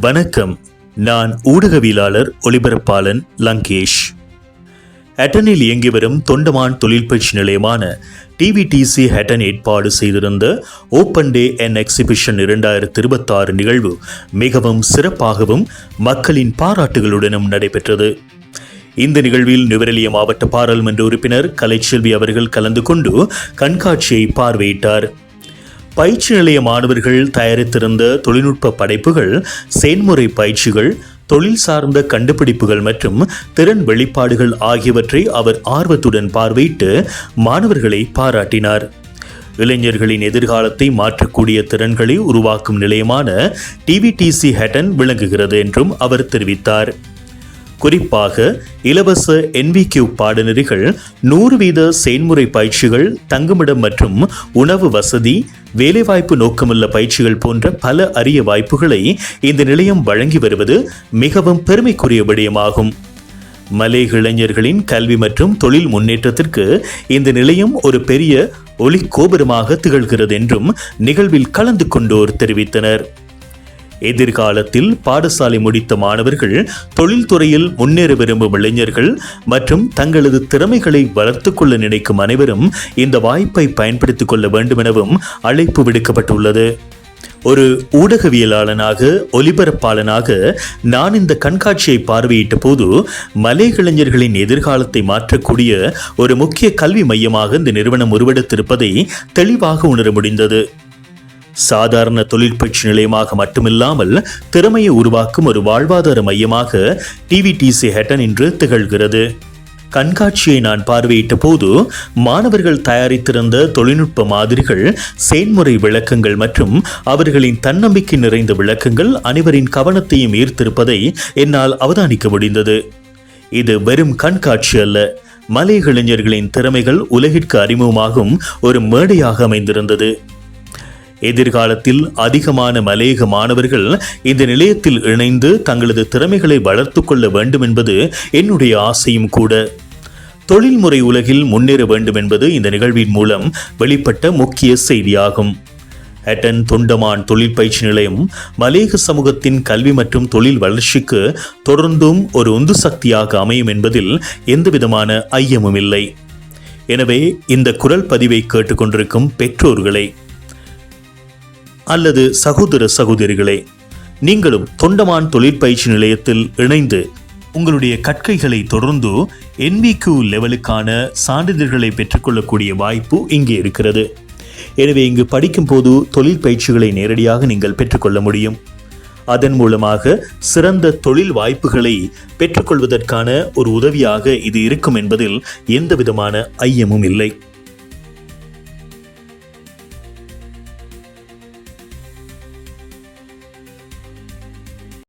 வணக்கம். நான் ஊடகவியலாளர் ஒலிபரப்பாளன் லங்கேஷ். ஹட்டனில் இயங்கி வரும் தொண்டமான் தொழில் பயிற்சி நிலையமான TVTC ஹட்டன் ஏற்பாடு செய்திருந்த ஓப்பன் டே அண்ட் எக்ஸிபிஷன் 2026 நிகழ்வு மிகவும் சிறப்பாகவும் மக்களின் பாராட்டுகளுடனும் நடைபெற்றது. இந்த நிகழ்வில் நுவரெலியா மாவட்ட பாராளுமன்ற உறுப்பினர் கலைச்செல்வி அவர்கள் கலந்து கொண்டு கண்காட்சியை பார்வையிட்டார். பயிற்சி நிலைய மாணவர்கள் தயாரித்திருந்த தொழில்நுட்ப படைப்புகள், செயன்முறை பயிற்சிகள், தொழில் சார்ந்த கண்டுபிடிப்புகள் மற்றும் திறன் வெளிப்பாடுகள் ஆகியவற்றை அவர் ஆர்வத்துடன் பார்வையிட்டு மாணவர்களை பாராட்டினார். இளைஞர்களின் எதிர்காலத்தை மாற்றக்கூடிய திறன்களை உருவாக்கும் நிலையமான TVTC ஹட்டன் விளங்குகிறது என்றும் அவர் தெரிவித்தார். குறிப்பாக இலவச NVQ பாடநெறிகள், 100% செயன்முறை பயிற்சிகள், தங்குமிடம் மற்றும் உணவு வசதி, வேலைவாய்ப்பு நோக்கமுள்ள பயிற்சிகள் போன்ற பல அரிய வாய்ப்புகளை இந்த நிலையம் வழங்கி வருவது மிகவும் பெருமைக்குரிய விடயமாகும். மலேக இளைஞர்களின் கல்வி மற்றும் தொழில் முன்னேற்றத்திற்கு இந்த நிலையம் ஒரு பெரிய ஒளி கோபுரமாக திகழ்கிறது என்றும் நிகழ்வில் கலந்து கொண்டோர் தெரிவித்தனர். எதிர்காலத்தில் பாடசாலை முடித்த மாணவர்கள், தொழில்துறையில் முன்னேற விரும்பும் இளைஞர்கள் மற்றும் தங்களது திறமைகளை வளர்த்துக் கொள்ள நினைக்கும் அனைவரும் இந்த வாய்ப்பை பயன்படுத்திக் கொள்ள வேண்டும் எனவும் அழைப்பு விடுக்கப்பட்டுள்ளது. ஒரு ஊடகவியலாளனாக, ஒலிபரப்பாளனாக நான் இந்த கண்காட்சியை பார்வையிட்ட போது மலேக இளைஞர்களின் எதிர்காலத்தை மாற்றக்கூடிய ஒரு முக்கிய கல்வி மையமாக இந்த நிறுவனம் உருவெடுத்திருப்பதை தெளிவாக உணர முடிந்தது. சாதாரண தொழில் பயிற்சி நிலையமாக மட்டுமில்லாமல் திறமையை உருவாக்கும் ஒரு வாழ்வாதார மையமாக TVTC ஹட்டன் இன்று திகழ்கிறது. கண்காட்சியை நான் பார்வையிட்ட போது மாணவர்கள் தயாரித்திருந்த தொழில்நுட்ப மாதிரிகள், செயன்முறை விளக்கங்கள் மற்றும் அவர்களின் தன்னம்பிக்கை நிறைந்த விளக்கங்கள் அனைவரின் கவனத்தையும் ஈர்த்திருப்பதை என்னால் அவதானிக்க முடிந்தது. இது வெறும் கண்காட்சி அல்ல, மலேக இளைஞர்களின் திறமைகள் உலகிற்கு அறிமுகமாகும் ஒரு மேடையாக அமைந்திருந்தது. எதிர்காலத்தில் அதிகமான மலேக மாணவர்கள் இந்த நிலையத்தில் இணைந்து தங்களது திறமைகளை வளர்த்து கொள்ள வேண்டும் என்பது என்னுடைய ஆசையும் கூட. தொழில்முறை உலகில் முன்னேற வேண்டும் என்பது இந்த நிகழ்வின் மூலம் வெளிப்பட்ட முக்கிய செய்தியாகும். ஹட்டன் தொண்டமான் தொழில் பயிற்சி நிலையம் மலேக சமூகத்தின் கல்வி மற்றும் தொழில் வளர்ச்சிக்கு தொடர்ந்தும் ஒரு உந்து சக்தியாக அமையும் என்பதில் எந்தவிதமான ஐயமும் இல்லை. எனவே இந்த குரல் பதிவை கேட்டுக்கொண்டிருக்கும் பெற்றோர்களை அல்லது சகோதர சகோதரிகளே, நீங்களும் தொண்டமான் தொழிற்பயிற்சி நிலையத்தில் இணைந்து உங்களுடைய கற்கைகளை தொடர்ந்து NVQ லெவலுக்கான சான்றிதழ்களை பெற்றுக்கொள்ளக்கூடிய வாய்ப்பு இங்கே இருக்கிறது. எனவே இங்கு படிக்கும் போது தொழில் பயிற்சிகளை நேரடியாக நீங்கள் பெற்றுக்கொள்ள முடியும். அதன் மூலமாக சிறந்த தொழில் வாய்ப்புகளை பெற்றுக்கொள்வதற்கான ஒரு உதவியாக இது இருக்கும் என்பதில் எந்த விதமான ஐயமும் இல்லை.